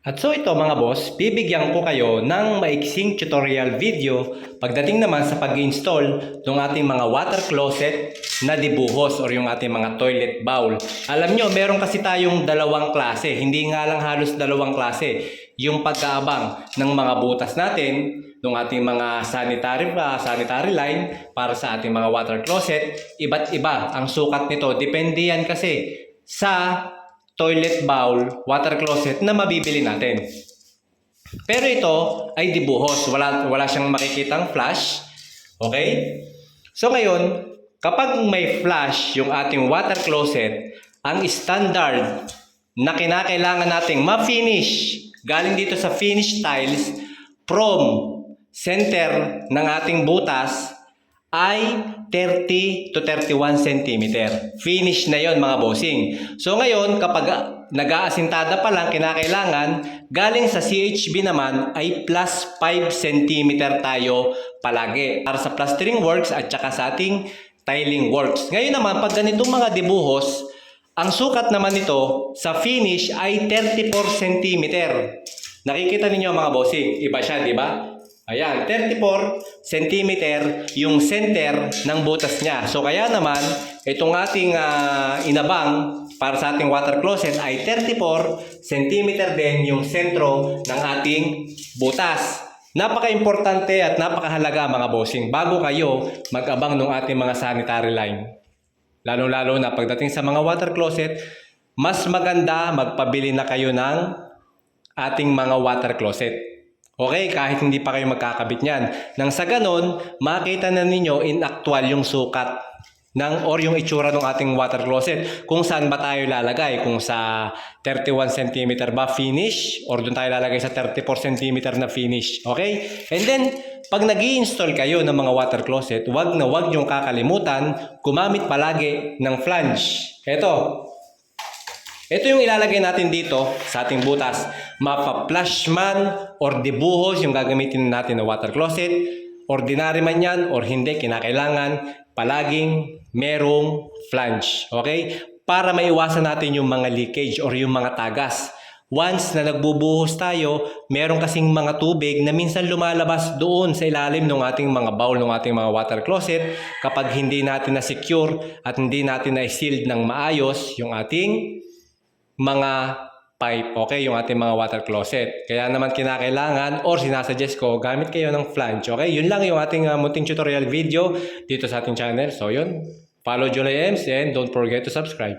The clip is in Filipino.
At so ito mga boss, bibigyan ko kayo ng maiksing tutorial video pagdating naman sa pag-install ng ating mga water closet na dibuhos or yung ating mga toilet bowl. Alam nyo, meron kasi tayong dalawang klase, hindi nga lang halos dalawang klase. Yung pagkaabang ng mga butas natin, ng ating mga sanitary line para sa ating mga water closet, iba't iba ang sukat nito. Depende yan kasi sa toilet bowl, water closet na mabibili natin. Pero ito ay dibuhos. Wala siyang makikitang flash. Okay? So ngayon, kapag may flash yung ating water closet, ang standard na kinakailangan nating ma-finish galing dito sa finish tiles from center ng ating butas ay 30 to 31 cm. Finish na yon mga bossing. So ngayon, kapag nag-aasintada pa lang, kinakailangan, galing sa CHB naman ay plus 5 cm tayo palagi. Para sa plastering works at saka sa ating tiling works. Ngayon naman, pag ganitong mga dibuhos, ang sukat naman nito sa finish ay 34 cm. Nakikita ninyo mga bossing, iba siya, di ba? Ayan, 34 cm yung center ng butas niya. So kaya naman, itong ating inabang para sa ating water closet ay 34 cm din yung sentro ng ating butas. Napaka-importante at napakahalaga mga bossing bago kayo mag-abang ng ating mga sanitary line. Lalo-lalo na pagdating sa mga water closet, mas maganda magpabili na kayo ng ating mga water closet. Okay, kahit hindi pa kayo magkakabit niyan. Nang sa ganon, makita na ninyo in actual yung sukat or yung itsura ng ating water closet. Kung saan ba tayo lalagay? Kung sa 31 cm ba finish? Or doon tayo lalagay sa 34 cm na finish. Okay? And then, pag nag-i-install kayo ng mga water closet, wag na wag niyong kakalimutan, gumamit palagi ng flange. Ito yung ilalagay natin dito sa ating butas. Mapa-flash man or dibuhos yung gagamitin natin na water closet. Ordinary man yan or hindi, kinakailangan palaging merong flange. Okay? Para maiwasan natin yung mga leakage or yung mga tagas. Once na nagbubuhos tayo, meron kasing mga tubig na minsan lumalabas doon sa ilalim ng ating mga bowl, ng ating mga water closet kapag hindi natin na-secure at hindi natin na-sealed ng maayos yung ating mga pipe, okay, yung ating mga water closet. Kaya naman kinakailangan or sinasuggest ko, gamit kayo ng flange, okay? Yun lang yung ating munting tutorial video dito sa ating channel. So yun, follow Julie Ems and don't forget to subscribe.